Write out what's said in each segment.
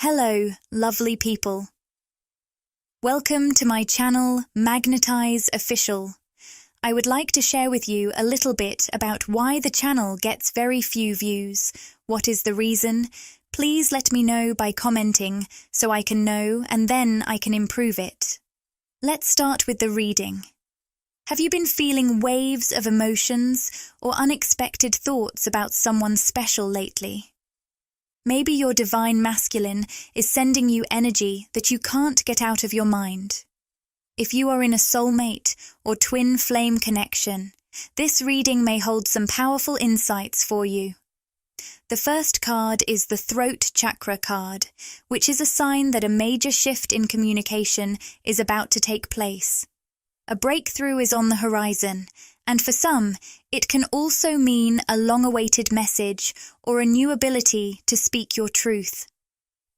Hello, lovely people. Welcome to my channel, Magnetize Official. I would like to share with you a little bit about why the channel gets very few views. What is the reason? Please let me know by commenting so I can know and then I can improve it. Let's start with the reading. Have you been feeling waves of emotions or unexpected thoughts about someone special lately? Maybe your divine masculine is sending you energy that you can't get out of your mind. If you are in a soulmate or twin flame connection, this reading may hold some powerful insights for you. The first card is the throat chakra card, which is a sign that a major shift in communication is about to take place. A breakthrough is on the horizon, and for some, it can also mean a long-awaited message or a new ability to speak your truth.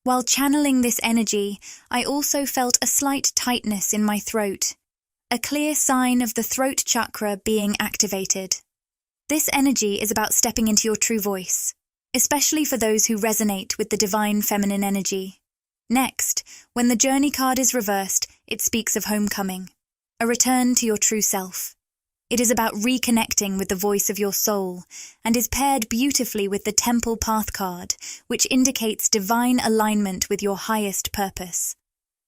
While channeling this energy, I also felt a slight tightness in my throat, a clear sign of the throat chakra being activated. This energy is about stepping into your true voice, especially for those who resonate with the divine feminine energy. Next, when the journey card is reversed, it speaks of homecoming, a return to your true self. It is about reconnecting with the voice of your soul and is paired beautifully with the Temple Path card, which indicates divine alignment with your highest purpose.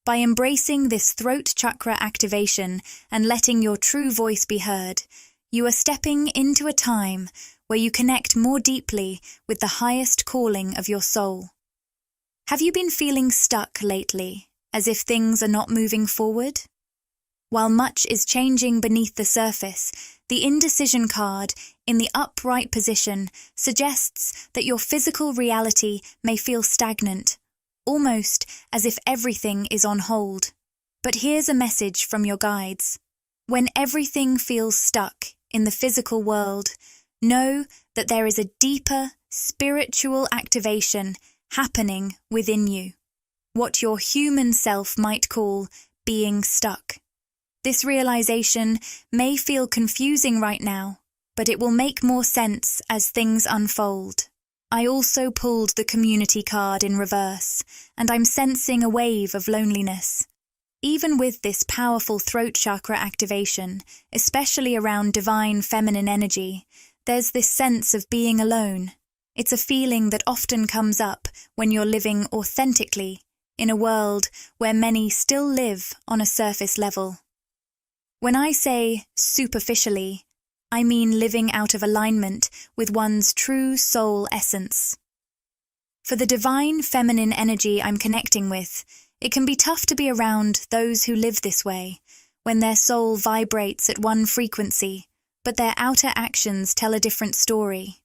By embracing this throat chakra activation and letting your true voice be heard, you are stepping into a time where you connect more deeply with the highest calling of your soul. Have you been feeling stuck lately, as if things are not moving forward? While much is changing beneath the surface, the indecision card in the upright position suggests that your physical reality may feel stagnant, almost as if everything is on hold. But here's a message from your guides. When everything feels stuck in the physical world, know that there is a deeper spiritual activation happening within you, what your human self might call being stuck. This realization may feel confusing right now, but it will make more sense as things unfold. I also pulled the community card in reverse, and I'm sensing a wave of loneliness. Even with this powerful throat chakra activation, especially around divine feminine energy, there's this sense of being alone. It's a feeling that often comes up when you're living authentically in a world where many still live on a surface level. When I say superficially, I mean living out of alignment with one's true soul essence. For the divine feminine energy I'm connecting with, it can be tough to be around those who live this way, when their soul vibrates at one frequency, but their outer actions tell a different story.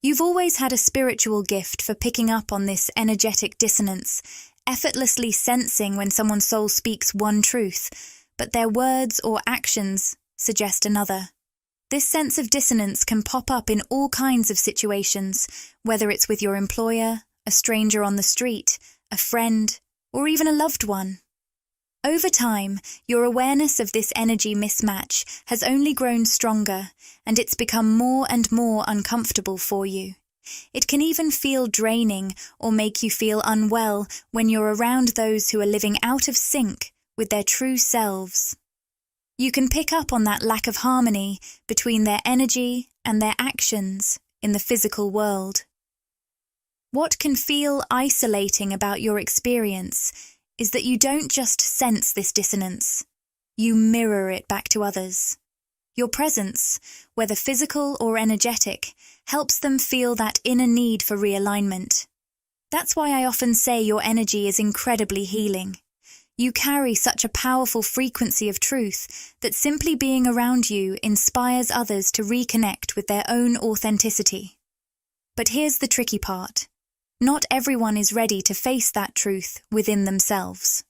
You've always had a spiritual gift for picking up on this energetic dissonance, effortlessly sensing when someone's soul speaks one truth, but their words or actions suggest another. This sense of dissonance can pop up in all kinds of situations, whether it's with your employer, a stranger on the street, a friend, or even a loved one. Over time, your awareness of this energy mismatch has only grown stronger, and it's become more and more uncomfortable for you. It can even feel draining or make you feel unwell when you're around those who are living out of sync with their true selves. You can pick up on that lack of harmony between their energy and their actions in the physical world. What can feel isolating about your experience is that you don't just sense this dissonance, you mirror it back to others. Your presence, whether physical or energetic, helps them feel that inner need for realignment. That's why I often say your energy is incredibly healing. You carry such a powerful frequency of truth that simply being around you inspires others to reconnect with their own authenticity. But here's the tricky part. Not everyone is ready to face that truth within themselves.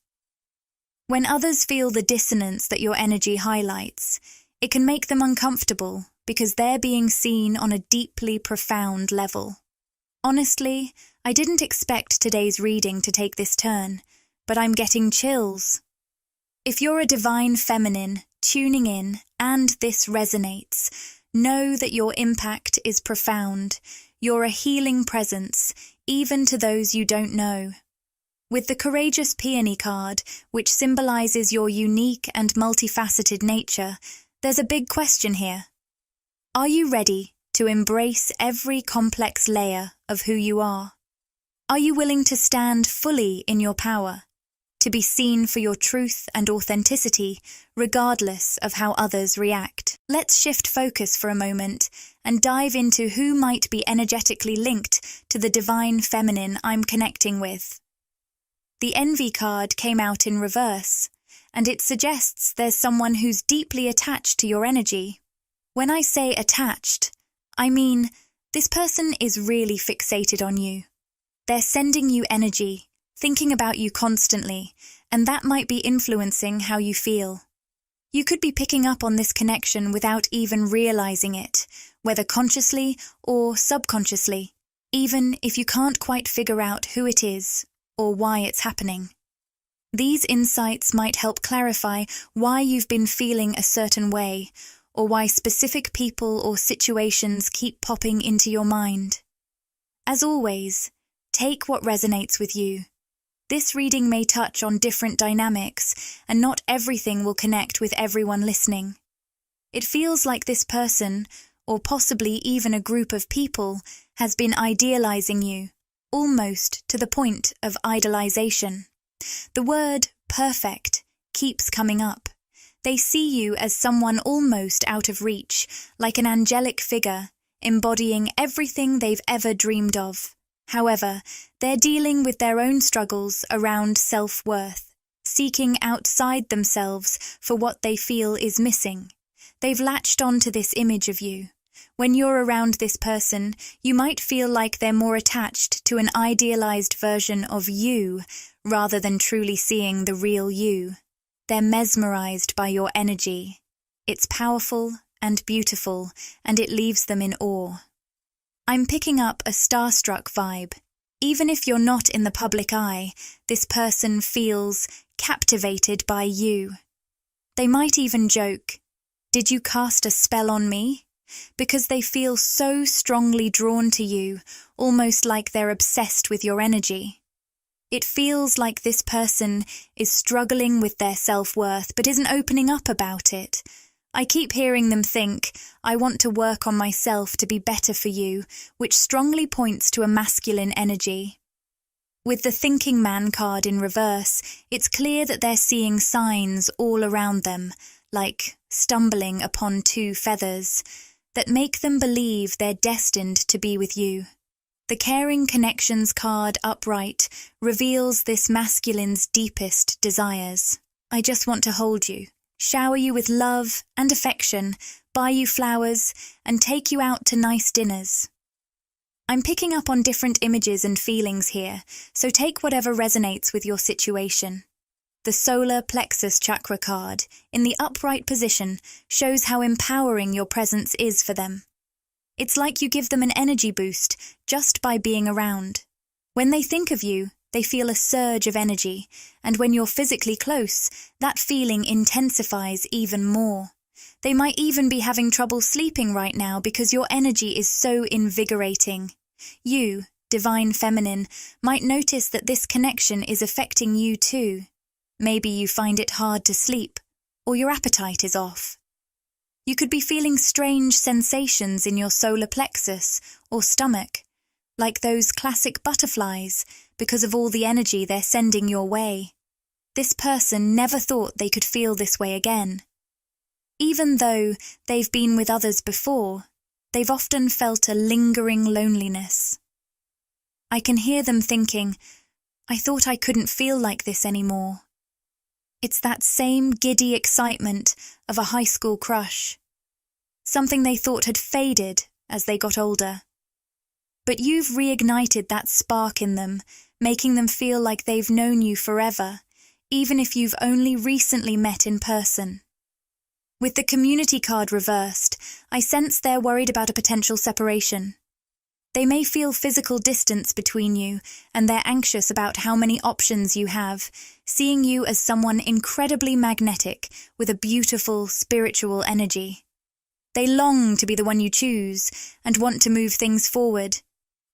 When others feel the dissonance that your energy highlights, it can make them uncomfortable because they're being seen on a deeply profound level. Honestly, I didn't expect today's reading to take this turn, but I'm getting chills. If you're a divine feminine tuning in and this resonates, know that your impact is profound. You're a healing presence, even to those you don't know. With the courageous peony card, which symbolizes your unique and multifaceted nature, there's a big question here. Are you ready to embrace every complex layer of who you are? Are you willing to stand fully in your power, to be seen for your truth and authenticity, regardless of how others react? Let's shift focus for a moment and dive into who might be energetically linked to the divine feminine I'm connecting with. The Envy card came out in reverse, and it suggests there's someone who's deeply attached to your energy. When I say attached, I mean this person is really fixated on you. They're sending you energy, thinking about you constantly, and that might be influencing how you feel. You could be picking up on this connection without even realizing it, whether consciously or subconsciously, even if you can't quite figure out who it is or why it's happening. These insights might help clarify why you've been feeling a certain way, or why specific people or situations keep popping into your mind. As always, take what resonates with you. This reading may touch on different dynamics, and not everything will connect with everyone listening. It feels like this person, or possibly even a group of people, has been idealizing you, almost to the point of idolization. The word perfect keeps coming up. They see you as someone almost out of reach, like an angelic figure, embodying everything they've ever dreamed of. However, they're dealing with their own struggles around self-worth, seeking outside themselves for what they feel is missing. They've latched onto this image of you. When you're around this person, you might feel like they're more attached to an idealized version of you rather than truly seeing the real you. They're mesmerized by your energy. It's powerful and beautiful, and it leaves them in awe. I'm picking up a starstruck vibe. Even if you're not in the public eye, this person feels captivated by you. They might even joke, "Did you cast a spell on me?" Because they feel so strongly drawn to you, almost like they're obsessed with your energy. It feels like this person is struggling with their self-worth but isn't opening up about it. I keep hearing them think, "I want to work on myself to be better for you," which strongly points to a masculine energy. With the Thinking Man card in reverse, it's clear that they're seeing signs all around them, like stumbling upon two feathers, that make them believe they're destined to be with you. The Caring Connections card upright reveals this masculine's deepest desires. "I just want to hold you, shower you with love and affection, buy you flowers, and take you out to nice dinners." I'm picking up on different images and feelings here, so take whatever resonates with your situation. The Solar Plexus Chakra card, in the upright position, shows how empowering your presence is for them. It's like you give them an energy boost just by being around. When they think of you, they feel a surge of energy, and when you're physically close, that feeling intensifies even more. They might even be having trouble sleeping right now because your energy is so invigorating. You, Divine Feminine, might notice that this connection is affecting you too. Maybe you find it hard to sleep, or your appetite is off. You could be feeling strange sensations in your solar plexus or stomach, like those classic butterflies, because of all the energy they're sending your way. This person never thought they could feel this way again. Even though they've been with others before, they've often felt a lingering loneliness. I can hear them thinking, "I thought I couldn't feel like this anymore." It's that same giddy excitement of a high school crush, something they thought had faded as they got older. But you've reignited that spark in them, making them feel like they've known you forever, even if you've only recently met in person. With the Community card reversed, I sense they're worried about a potential separation. They may feel physical distance between you, and they're anxious about how many options you have, seeing you as someone incredibly magnetic with a beautiful spiritual energy. They long to be the one you choose and want to move things forward,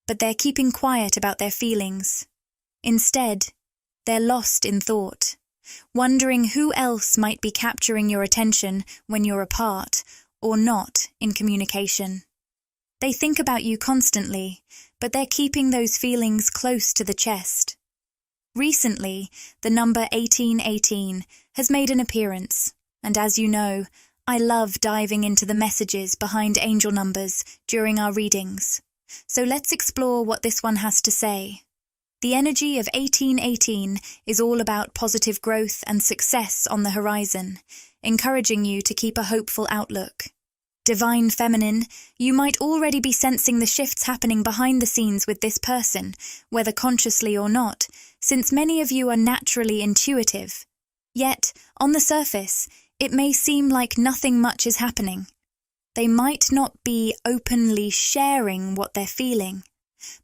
but they're keeping quiet about their feelings. Instead, they're lost in thought, wondering who else might be capturing your attention when you're apart or not in communication. They think about you constantly, but they're keeping those feelings close to the chest. Recently, the number 1818 has made an appearance, and as you know, I love diving into the messages behind angel numbers during our readings. So let's explore what this one has to say. The energy of 1818 is all about positive growth and success on the horizon, encouraging you to keep a hopeful outlook. Divine Feminine, you might already be sensing the shifts happening behind the scenes with this person, whether consciously or not, since many of you are naturally intuitive. Yet, on the surface, it may seem like nothing much is happening. They might not be openly sharing what they're feeling,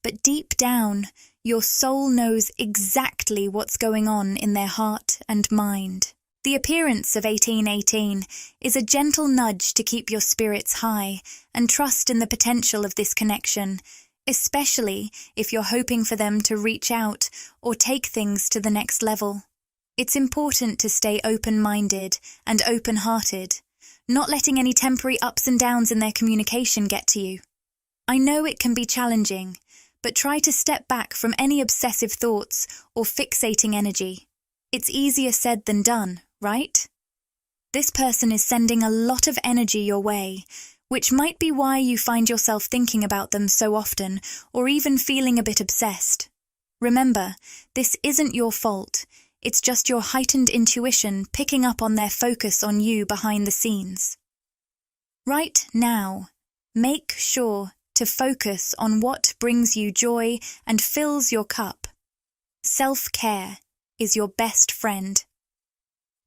but deep down, your soul knows exactly what's going on in their heart and mind. The appearance of 1818 is a gentle nudge to keep your spirits high and trust in the potential of this connection, especially if you're hoping for them to reach out or take things to the next level. It's important to stay open-minded and open-hearted, not letting any temporary ups and downs in their communication get to you. I know it can be challenging, but try to step back from any obsessive thoughts or fixating energy. It's easier said than done, right? This person is sending a lot of energy your way, which might be why you find yourself thinking about them so often or even feeling a bit obsessed. Remember, this isn't your fault. It's just your heightened intuition picking up on their focus on you behind the scenes. Right now, make sure to focus on what brings you joy and fills your cup. Self-care is your best friend.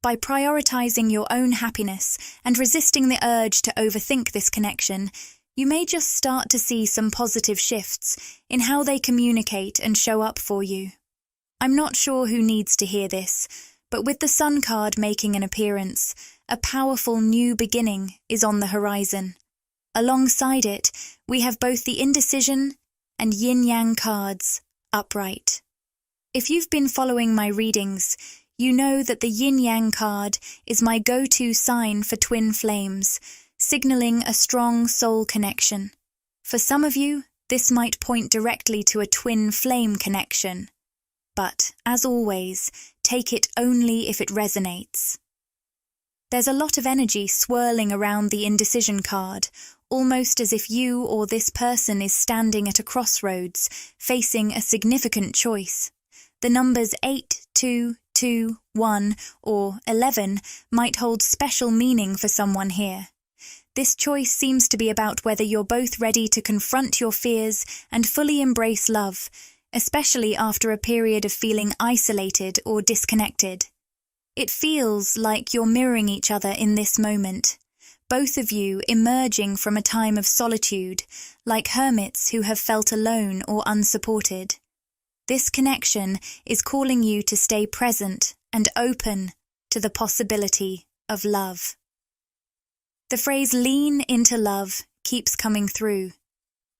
By prioritizing your own happiness and resisting the urge to overthink this connection, you may just start to see some positive shifts in how they communicate and show up for you. I'm not sure who needs to hear this, but with the Sun card making an appearance, a powerful new beginning is on the horizon. Alongside it, we have both the Indecision and Yin-Yang cards upright. If you've been following my readings, you know that the Yin-Yang card is my go-to sign for twin flames, signaling a strong soul connection. For some of you, this might point directly to a twin flame connection. But, as always, take it only if it resonates. There's a lot of energy swirling around the Indecision card, almost as if you or this person is standing at a crossroads, facing a significant choice. The numbers 8, 2, 2, 1, or 11 might hold special meaning for someone here. This choice seems to be about whether you're both ready to confront your fears and fully embrace love, especially after a period of feeling isolated or disconnected. It feels like you're mirroring each other in this moment, both of you emerging from a time of solitude, like hermits who have felt alone or unsupported. This connection is calling you to stay present and open to the possibility of love. The phrase "lean into love" keeps coming through,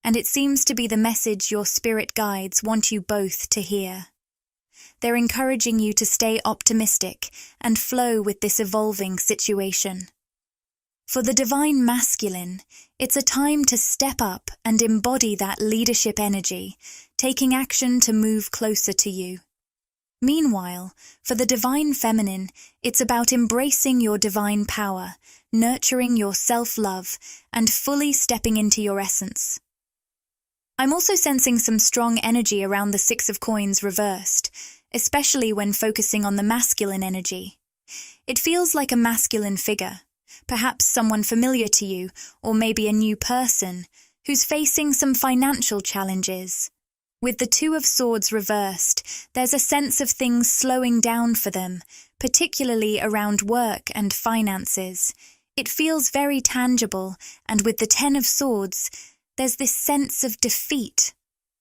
and it seems to be the message your spirit guides want you both to hear. They're encouraging you to stay optimistic and flow with this evolving situation. For the Divine Masculine, it's a time to step up and embody that leadership energy, taking action to move closer to you. Meanwhile, for the Divine Feminine, it's about embracing your divine power, nurturing your self-love, and fully stepping into your essence. I'm also sensing some strong energy around the Six of Coins reversed, especially when focusing on the masculine energy. It feels like a masculine figure, perhaps someone familiar to you, or maybe a new person, who's facing some financial challenges. With the Two of Swords reversed, there's a sense of things slowing down for them, particularly around work and finances. It feels very tangible, and with the Ten of Swords, there's this sense of defeat,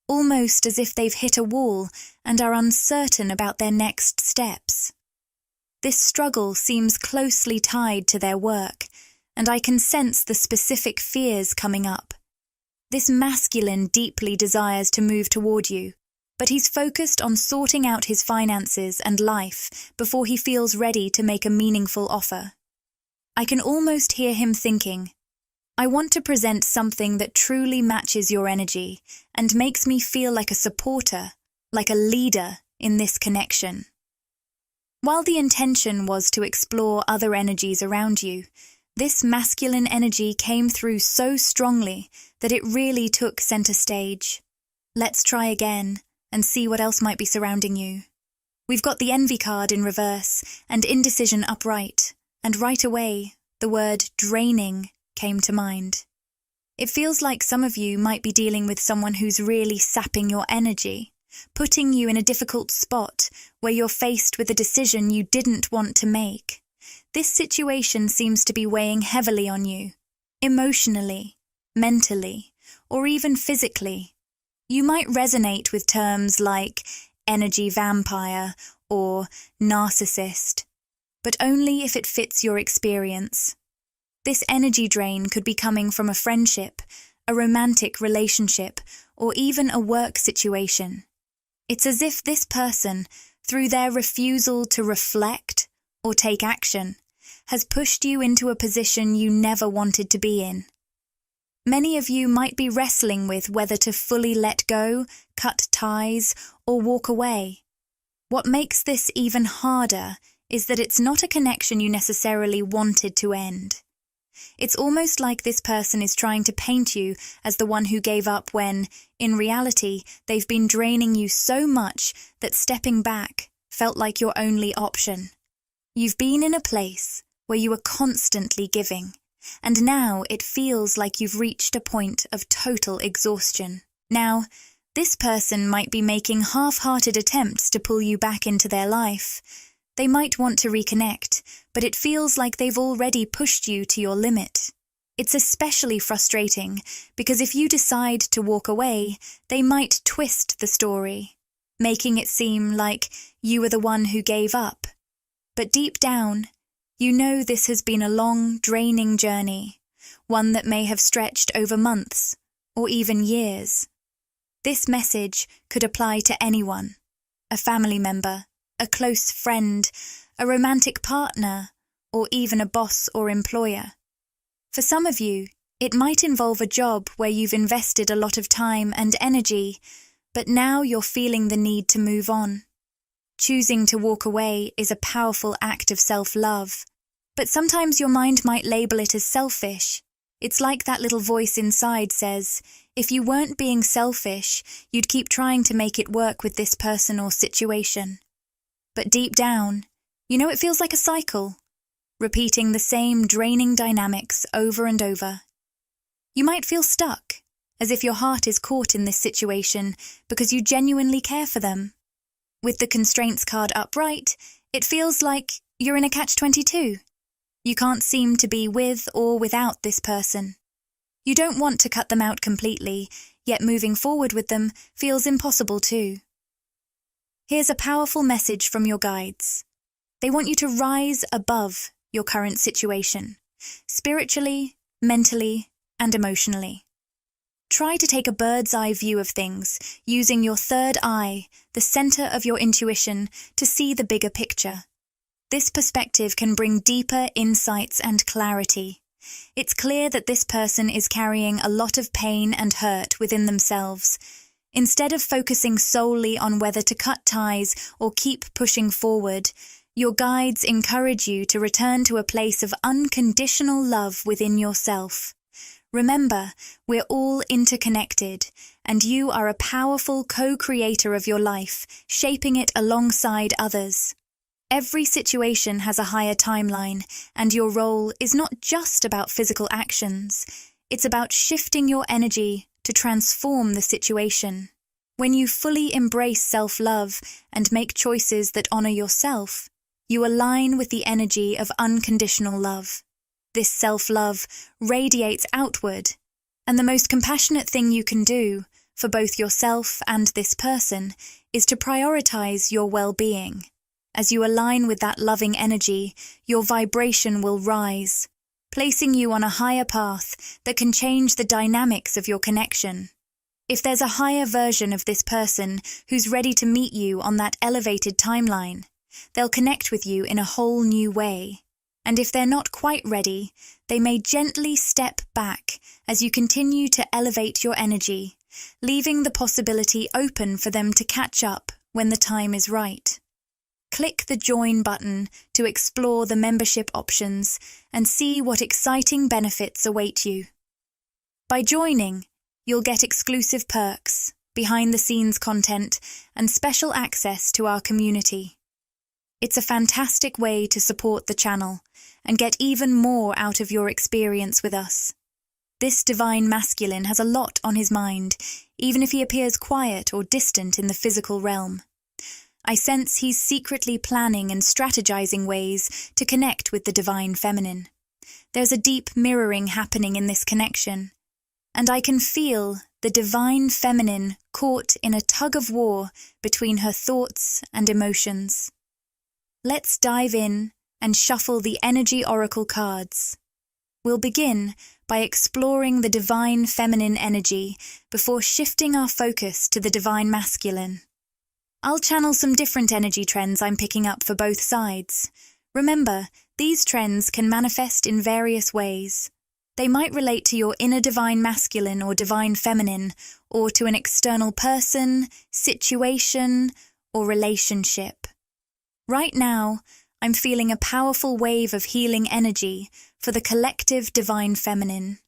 almost as if they've hit a wall and are uncertain about their next steps. This struggle seems closely tied to their work, and I can sense the specific fears coming up. This masculine deeply desires to move toward you, but he's focused on sorting out his finances and life before he feels ready to make a meaningful offer. I can almost hear him thinking, I want to present something that truly matches your energy and makes me feel like a supporter, like a leader in this connection. While the intention was to explore other energies around you, this masculine energy came through so strongly that it really took center stage. Let's try again and see what else might be surrounding you. We've got the envy card in reverse and indecision upright, and right away, the word draining came to mind. It feels like some of you might be dealing with someone who's really sapping your energy, putting you in a difficult spot where you're faced with a decision you didn't want to make. This situation seems to be weighing heavily on you, emotionally, mentally, or even physically. You might resonate with terms like energy vampire or narcissist, but only if it fits your experience. This energy drain could be coming from a friendship, a romantic relationship, or even a work situation. It's as if this person, through their refusal to reflect or take action, has pushed you into a position you never wanted to be in. Many of you might be wrestling with whether to fully let go, cut ties, or walk away. What makes this even harder is that it's not a connection you necessarily wanted to end. It's almost like this person is trying to paint you as the one who gave up when, in reality, they've been draining you so much that stepping back felt like your only option. You've been in a place where you were constantly giving, and now it feels like you've reached a point of total exhaustion. Now, this person might be making half-hearted attempts to pull you back into their life. They might want to reconnect, but it feels like they've already pushed you to your limit. It's especially frustrating because if you decide to walk away, they might twist the story, making it seem like you were the one who gave up. But deep down, you know this has been a long, draining journey, one that may have stretched over months or even years. This message could apply to anyone, a family member, a close friend, a romantic partner, or even a boss or employer. For some of you, it might involve a job where you've invested a lot of time and energy, but now you're feeling the need to move on. Choosing to walk away is a powerful act of self-love, but sometimes your mind might label it as selfish. It's like that little voice inside says, if you weren't being selfish, you'd keep trying to make it work with this person or situation. But deep down, you know it feels like a cycle, repeating the same draining dynamics over and over. You might feel stuck, as if your heart is caught in this situation because you genuinely care for them. With the constraints card upright, it feels like you're in a catch-22. You can't seem to be with or without this person. You don't want to cut them out completely, yet moving forward with them feels impossible too. Here's a powerful message from your guides. They want you to rise above your current situation, spiritually, mentally, and emotionally. Try to take a bird's eye view of things, using your third eye, the center of your intuition, to see the bigger picture. This perspective can bring deeper insights and clarity. It's clear that this person is carrying a lot of pain and hurt within themselves. Instead of focusing solely on whether to cut ties or keep pushing forward, your guides encourage you to return to a place of unconditional love within yourself. Remember, we're all interconnected, and you are a powerful co-creator of your life, shaping it alongside others. Every situation has a higher timeline, and your role is not just about physical actions. It's about shifting your energy to transform the situation. When you fully embrace self-love and make choices that honor yourself, you align with the energy of unconditional love. This self-love radiates outward, and the most compassionate thing you can do, for both yourself and this person, is to prioritize your well-being. As you align with that loving energy, your vibration will rise, placing you on a higher path that can change the dynamics of your connection. If there's a higher version of this person who's ready to meet you on that elevated timeline, they'll connect with you in a whole new way. And if they're not quite ready, they may gently step back as you continue to elevate your energy, leaving the possibility open for them to catch up when the time is right. Click the Join button to explore the membership options and see what exciting benefits await you. By joining, you'll get exclusive perks, behind-the-scenes content, and special access to our community. It's a fantastic way to support the channel and get even more out of your experience with us. This divine masculine has a lot on his mind, even if he appears quiet or distant in the physical realm. I sense he's secretly planning and strategizing ways to connect with the divine feminine. There's a deep mirroring happening in this connection, and I can feel the divine feminine caught in a tug-of-war between her thoughts and emotions. Let's dive in and shuffle the energy oracle cards. We'll begin by exploring the divine feminine energy before shifting our focus to the divine masculine. I'll channel some different energy trends I'm picking up for both sides. Remember, these trends can manifest in various ways. They might relate to your inner divine masculine or divine feminine, or to an external person, situation, or relationship. Right now, I'm feeling a powerful wave of healing energy for the collective divine feminine.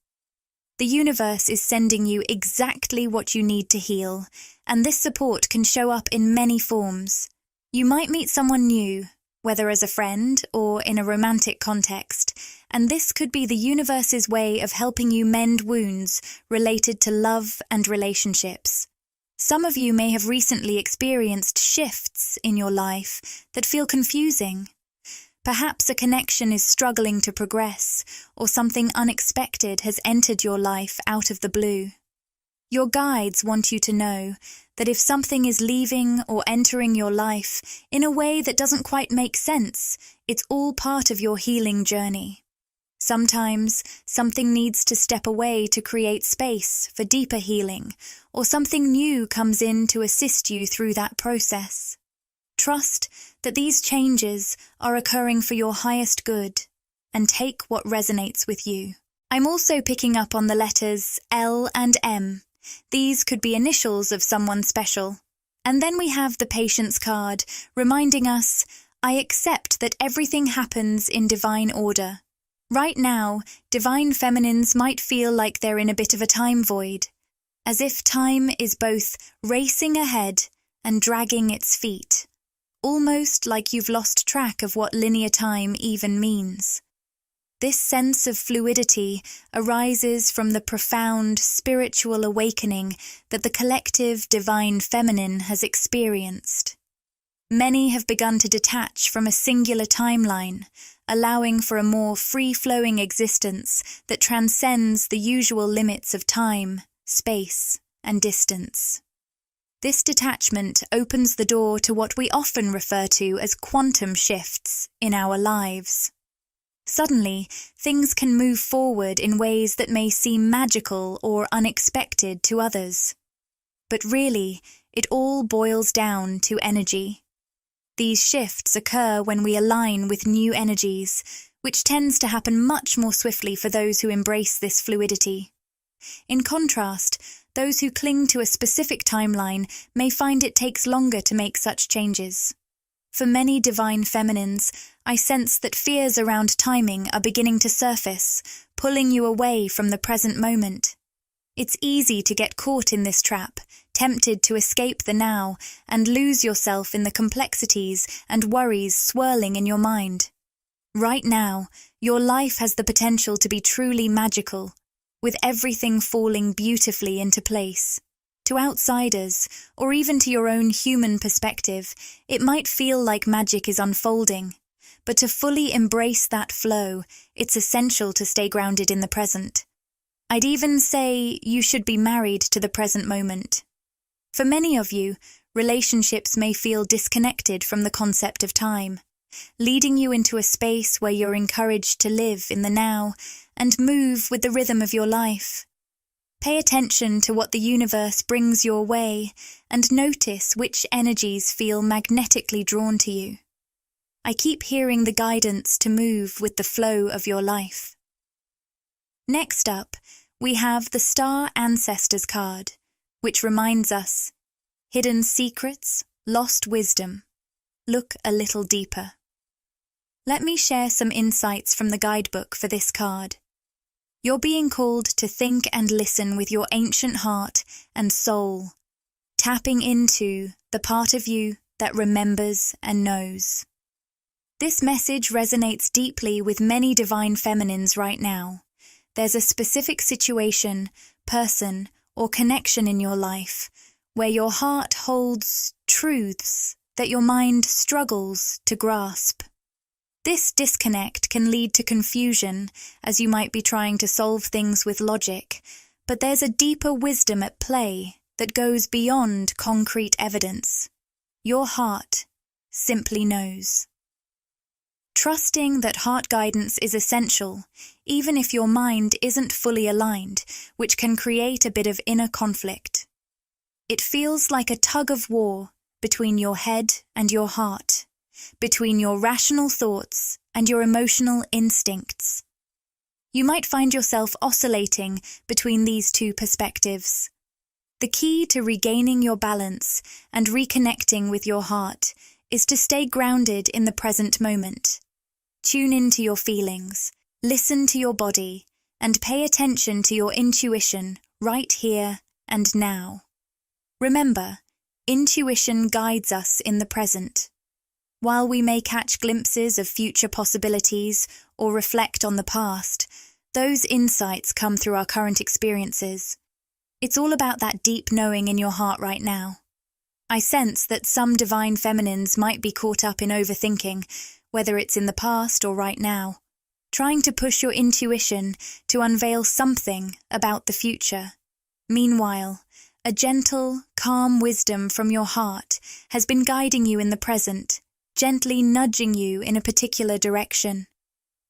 The universe is sending you exactly what you need to heal, and this support can show up in many forms. You might meet someone new, whether as a friend or in a romantic context, and this could be the universe's way of helping you mend wounds related to love and relationships. Some of you may have recently experienced shifts in your life that feel confusing. Perhaps a connection is struggling to progress, or something unexpected has entered your life out of the blue. Your guides want you to know that if something is leaving or entering your life in a way that doesn't quite make sense, it's all part of your healing journey. Sometimes something needs to step away to create space for deeper healing, or something new comes in to assist you through that process. Trust that these changes are occurring for your highest good, and take what resonates with you. I'm also picking up on the letters L and M. These could be initials of someone special. And then we have the Patience card, reminding us, I accept that everything happens in divine order. Right now, divine feminines might feel like they're in a bit of a time void, as if time is both racing ahead and dragging its feet, almost like you've lost track of what linear time even means. This sense of fluidity arises from the profound spiritual awakening that the collective divine feminine has experienced. Many have begun to detach from a singular timeline, allowing for a more free-flowing existence that transcends the usual limits of time, space, and distance. This detachment opens the door to what we often refer to as quantum shifts in our lives. Suddenly, things can move forward in ways that may seem magical or unexpected to others. But really, it all boils down to energy. These shifts occur when we align with new energies, which tends to happen much more swiftly for those who embrace this fluidity. In contrast, those who cling to a specific timeline may find it takes longer to make such changes. For many divine feminines, I sense that fears around timing are beginning to surface, pulling you away from the present moment. It's easy to get caught in this trap, tempted to escape the now and lose yourself in the complexities and worries swirling in your mind. Right now, your life has the potential to be truly magical, with everything falling beautifully into place. To outsiders, or even to your own human perspective, it might feel like magic is unfolding. But to fully embrace that flow, it's essential to stay grounded in the present. I'd even say you should be married to the present moment. For many of you, relationships may feel disconnected from the concept of time, leading you into a space where you're encouraged to live in the now and move with the rhythm of your life. Pay attention to what the universe brings your way and notice which energies feel magnetically drawn to you. I keep hearing the guidance to move with the flow of your life. Next up, we have the Star Ancestors card, which reminds us, hidden secrets, lost wisdom. Look a little deeper. Let me share some insights from the guidebook for this card. You're being called to think and listen with your ancient heart and soul, tapping into the part of you that remembers and knows. This message resonates deeply with many divine feminines right now. There's a specific situation, person, or connection in your life where your heart holds truths that your mind struggles to grasp. This disconnect can lead to confusion, as you might be trying to solve things with logic, but there's a deeper wisdom at play that goes beyond concrete evidence. Your heart simply knows. Trusting that heart guidance is essential, even if your mind isn't fully aligned, which can create a bit of inner conflict. It feels like a tug of war between your head and your heart, between your rational thoughts and your emotional instincts. You might find yourself oscillating between these two perspectives. The key to regaining your balance and reconnecting with your heart is to stay grounded in the present moment. Tune into your feelings, listen to your body, and pay attention to your intuition right here and now. Remember, intuition guides us in the present. While we may catch glimpses of future possibilities or reflect on the past, those insights come through our current experiences. It's all about that deep knowing in your heart right now. I sense that some divine feminines might be caught up in overthinking, whether it's in the past or right now, trying to push your intuition to unveil something about the future. Meanwhile, a gentle, calm wisdom from your heart has been guiding you in the present, gently nudging you in a particular direction.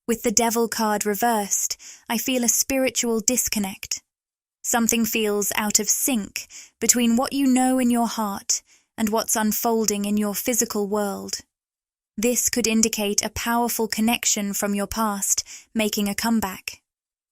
With the Devil card reversed, I feel a spiritual disconnect. Something feels out of sync between what you know in your heart and what's unfolding in your physical world. This could indicate a powerful connection from your past making a comeback.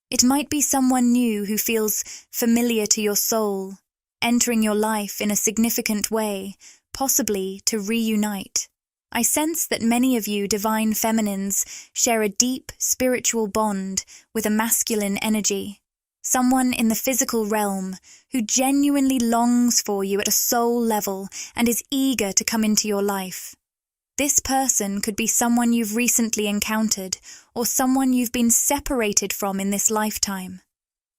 It might be someone new who feels familiar to your soul, entering your life in a significant way, possibly to reunite. I sense that many of you divine feminines share a deep spiritual bond with a masculine energy, someone in the physical realm who genuinely longs for you at a soul level and is eager to come into your life. This person could be someone you've recently encountered or someone you've been separated from in this lifetime.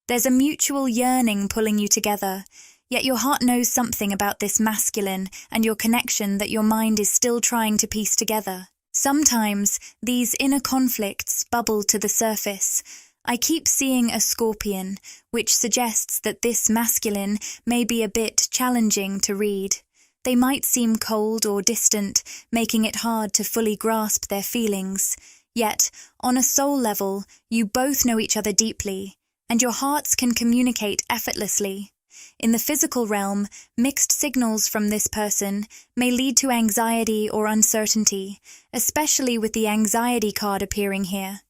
There's a mutual yearning pulling you together, yet your heart knows something about this masculine and your connection that your mind is still trying to piece together. Sometimes these inner conflicts bubble to the surface. I keep seeing a scorpion, which suggests that this masculine may be a bit challenging to read. They might seem cold or distant, making it hard to fully grasp their feelings. Yet, on a soul level, you both know each other deeply, and your hearts can communicate effortlessly. In the physical realm, mixed signals from this person may lead to anxiety or uncertainty, especially with the anxiety card appearing here.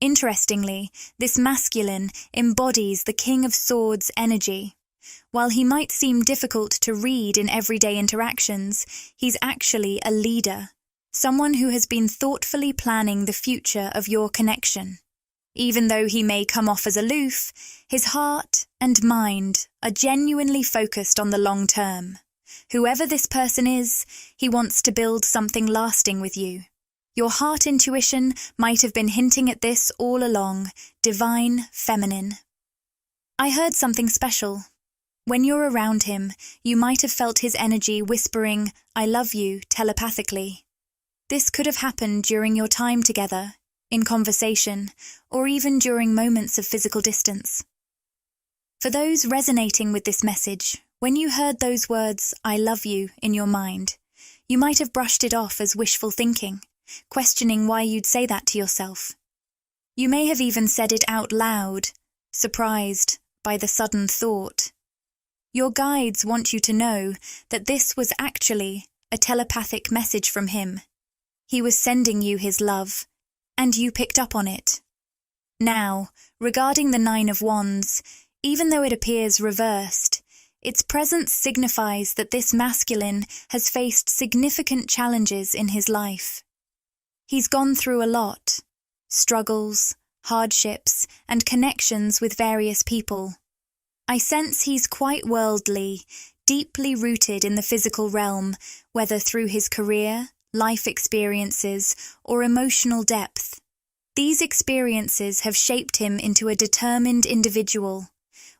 Interestingly, this masculine embodies the King of Swords energy. While he might seem difficult to read in everyday interactions, he's actually a leader, someone who has been thoughtfully planning the future of your connection. Even though he may come off as aloof, his heart and mind are genuinely focused on the long term. Whoever this person is, he wants to build something lasting with you. Your heart intuition might have been hinting at this all along, divine feminine. I heard something special. When you're around him, you might have felt his energy whispering, "I love you," telepathically. This could have happened during your time together, in conversation, or even during moments of physical distance. For those resonating with this message, when you heard those words, "I love you," in your mind, you might have brushed it off as wishful thinking, questioning why you'd say that to yourself. You may have even said it out loud, surprised, by the sudden thought. Your guides want you to know that this was actually a telepathic message from him. He was sending you his love, and you picked up on it. Now, regarding the Nine of Wands, even though it appears reversed, its presence signifies that this masculine has faced significant challenges in his life. He's gone through a lot: struggles, hardships, and connections with various people. I sense he's quite worldly, deeply rooted in the physical realm, whether through his career, life experiences, or emotional depth. These experiences have shaped him into a determined individual.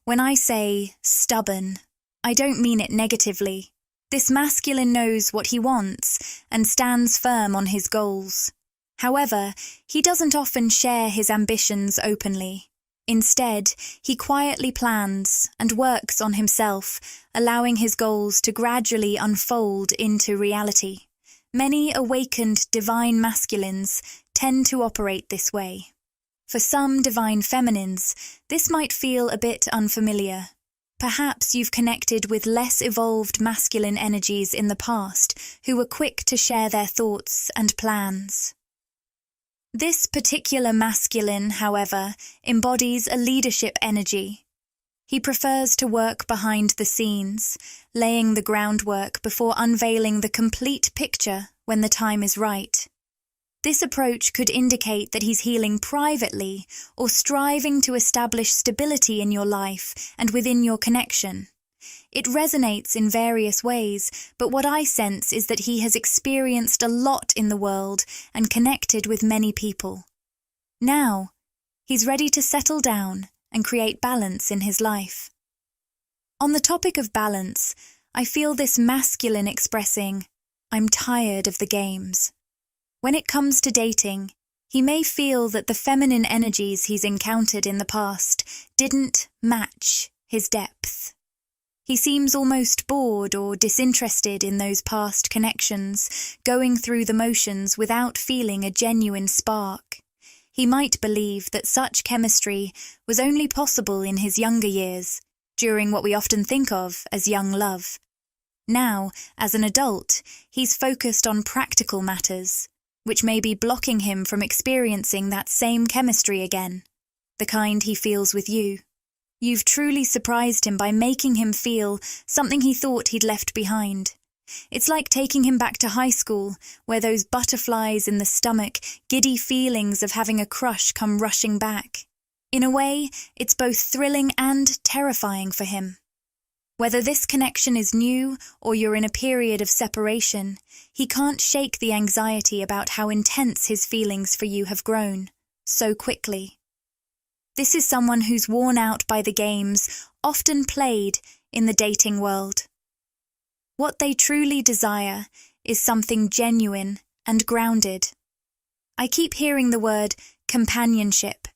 When I say stubborn, I don't mean it negatively. This masculine knows what he wants and stands firm on his goals. However, he doesn't often share his ambitions openly. Instead, he quietly plans and works on himself, allowing his goals to gradually unfold into reality. Many awakened divine masculines tend to operate this way. For some divine feminines, this might feel a bit unfamiliar. Perhaps you've connected with less evolved masculine energies in the past who were quick to share their thoughts and plans. This particular masculine, however, embodies a leadership energy. He prefers to work behind the scenes, laying the groundwork before unveiling the complete picture when the time is right. This approach could indicate that he's healing privately or striving to establish stability in your life and within your connection. It resonates in various ways, but what I sense is that he has experienced a lot in the world and connected with many people. Now, he's ready to settle down and create balance in his life. On the topic of balance, I feel this masculine expressing, "I'm tired of the games." When it comes to dating, he may feel that the feminine energies he's encountered in the past didn't match his depth. He seems almost bored or disinterested in those past connections, going through the motions without feeling a genuine spark. He might believe that such chemistry was only possible in his younger years, during what we often think of as young love. Now, as an adult, he's focused on practical matters, which may be blocking him from experiencing that same chemistry again, the kind he feels with you. You've truly surprised him by making him feel something he thought he'd left behind. It's like taking him back to high school, where those butterflies in the stomach, giddy feelings of having a crush come rushing back. In a way, it's both thrilling and terrifying for him. Whether this connection is new or you're in a period of separation, he can't shake the anxiety about how intense his feelings for you have grown so quickly. This is someone who's worn out by the games often played in the dating world. What they truly desire is something genuine and grounded. I keep hearing the word companionship.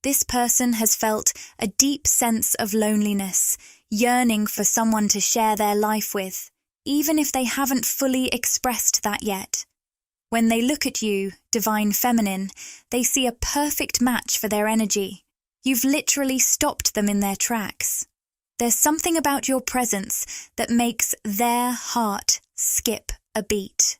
This person has felt a deep sense of loneliness, yearning for someone to share their life with, even if they haven't fully expressed that yet. When they look at you, divine feminine, they see a perfect match for their energy. You've literally stopped them in their tracks. There's something about your presence that makes their heart skip a beat.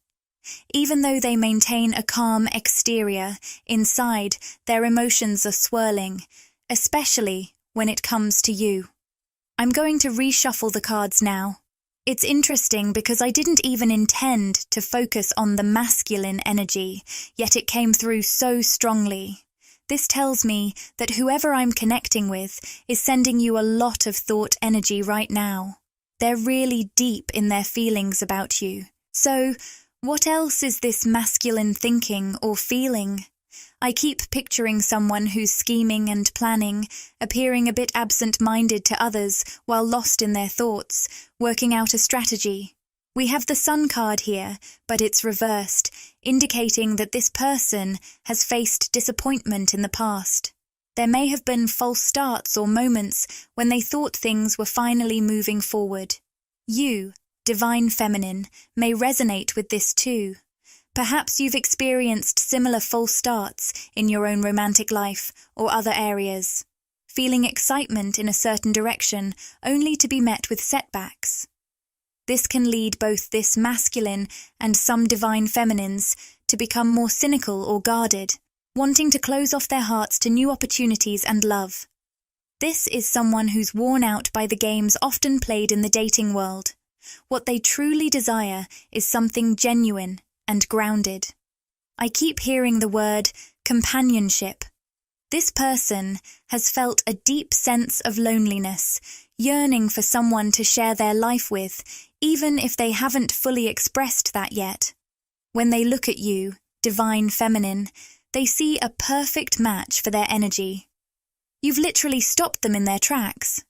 Even though they maintain a calm exterior, inside their emotions are swirling, especially when it comes to you. I'm going to reshuffle the cards now. It's interesting because I didn't even intend to focus on the masculine energy, yet it came through so strongly. This tells me that whoever I'm connecting with is sending you a lot of thought energy right now. They're really deep in their feelings about you. So, what else is this masculine thinking or feeling? I keep picturing someone who's scheming and planning, appearing a bit absent-minded to others while lost in their thoughts, working out a strategy. We have the Sun card here, but it's reversed, indicating that this person has faced disappointment in the past. There may have been false starts or moments when they thought things were finally moving forward. You, divine feminine, may resonate with this too. Perhaps you've experienced similar false starts in your own romantic life or other areas. feeling excitement in a certain direction only to be met with setbacks. This can lead both this masculine and some divine feminines to become more cynical or guarded, wanting to close off their hearts to new opportunities and love. This is someone who's worn out by the games often played in the dating world. What they truly desire is something genuine and grounded. I keep hearing the word companionship. This person has felt a deep sense of loneliness, yearning for someone to share their life with, even if they haven't fully expressed that yet. When they look at you, divine feminine, they see a perfect match for their energy. You've literally stopped them in their tracks.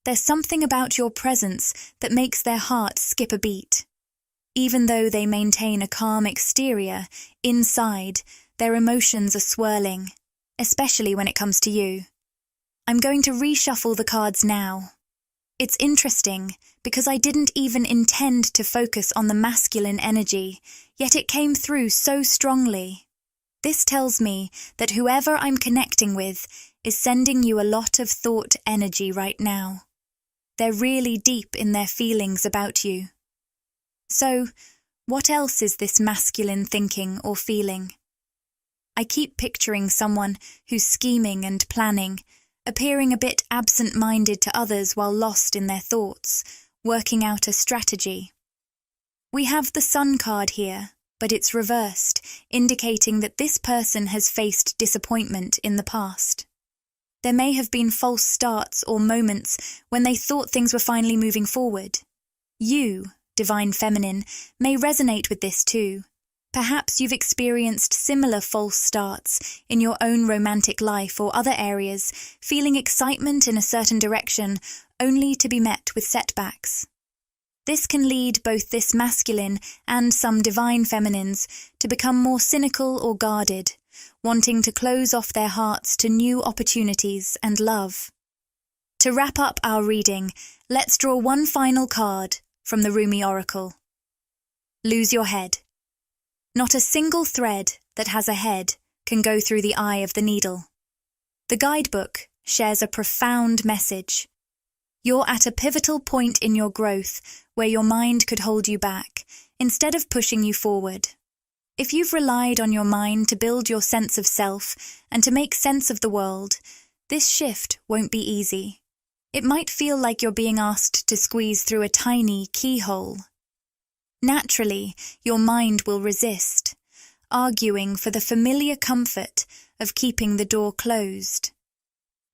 There's something about your presence that makes their heart skip a beat. Even though they maintain a calm exterior, inside, their emotions are swirling, especially when it comes to you. I'm going to reshuffle the cards now. It's interesting because I didn't even intend to focus on the masculine energy, yet it came through so strongly. This tells me that whoever I'm connecting with is sending you a lot of thought energy right now. They're really deep in their feelings about you. So, what else is this masculine thinking or feeling? I keep picturing someone who's scheming and planning, appearing a bit absent-minded to others while lost in their thoughts, working out a strategy. We have the Sun card here, but it's reversed, indicating that this person has faced disappointment in the past. There may have been false starts or moments when they thought things were finally moving forward. You, divine feminine, may resonate with this too. Perhaps you've experienced similar false starts in your own romantic life or other areas, feeling excitement in a certain direction only to be met with setbacks. This can lead both this masculine and some divine feminines to become more cynical or guarded, wanting to close off their hearts to new opportunities and love. To wrap up our reading, let's draw one final card from the Rumi Oracle. Lose your head. Not a single thread that has a head can go through the eye of the needle. The guidebook shares a profound message. You're at a pivotal point in your growth where your mind could hold you back, instead of pushing you forward. If you've relied on your mind to build your sense of self and to make sense of the world, this shift won't be easy. It might feel like you're being asked to squeeze through a tiny keyhole. Naturally, your mind will resist, arguing for the familiar comfort of keeping the door closed.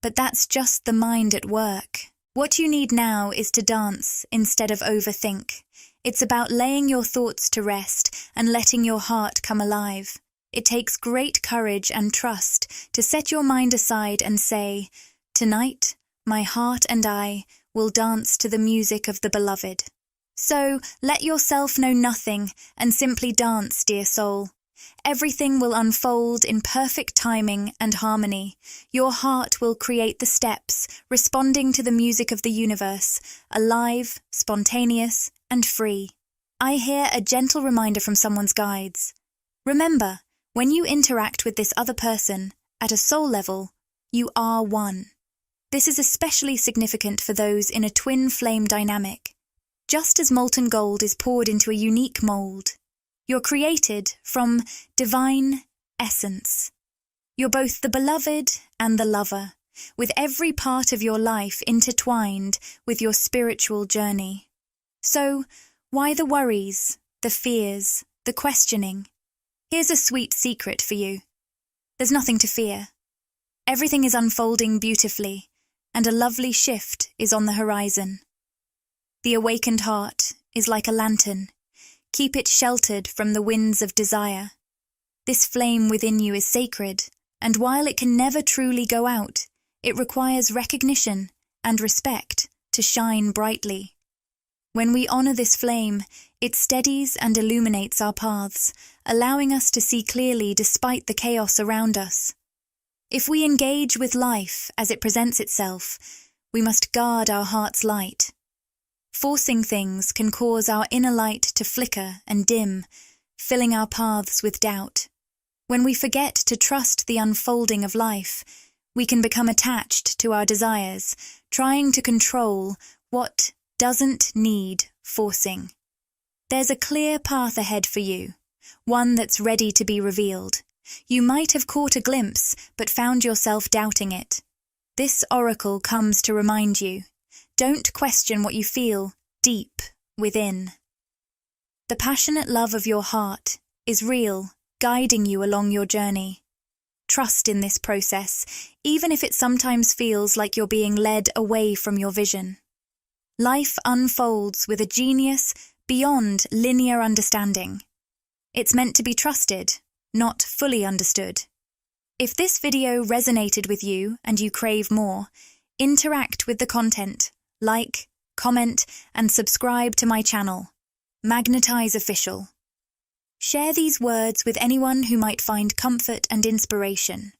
But that's just the mind at work. What you need now is to dance instead of overthink. It's about laying your thoughts to rest and letting your heart come alive. It takes great courage and trust to set your mind aside and say, "Tonight, my heart and I will dance to the music of the beloved." So, let yourself know nothing and simply dance, dear soul. Everything will unfold in perfect timing and harmony. Your heart will create the steps, responding to the music of the universe, alive, spontaneous, and free. I hear a gentle reminder from someone's guides. Remember, when you interact with this other person, at a soul level, you are one. This is especially significant for those in a twin flame dynamic. Just as molten gold is poured into a unique mold, you're created from divine essence. You're both the beloved and the lover, with every part of your life intertwined with your spiritual journey. So, why the worries, the fears, the questioning? Here's a sweet secret for you. There's nothing to fear. Everything is unfolding beautifully, and a lovely shift is on the horizon. The awakened heart is like a lantern. Keep it sheltered from the winds of desire. This flame within you is sacred, and while it can never truly go out, it requires recognition and respect to shine brightly. When we honor this flame, it steadies and illuminates our paths, allowing us to see clearly despite the chaos around us. If we engage with life as it presents itself, we must guard our heart's light. Forcing things can cause our inner light to flicker and dim, filling our paths with doubt. When we forget to trust the unfolding of life, We can become attached to our desires, trying to control what doesn't need forcing. There's a clear path ahead for you, one that's ready to be revealed. You might have caught a glimpse, but found yourself doubting it. This oracle comes to remind you, don't question what you feel deep within. The passionate love of your heart is real, guiding you along your journey. Trust in this process, even if it sometimes feels like you're being led away from your vision. Life unfolds with a genius beyond linear understanding. It's meant to be trusted, not fully understood. If this video resonated with you and you crave more, interact with the content, like, comment, and subscribe to my channel, Magnetize Official. Share these words with anyone who might find comfort and inspiration.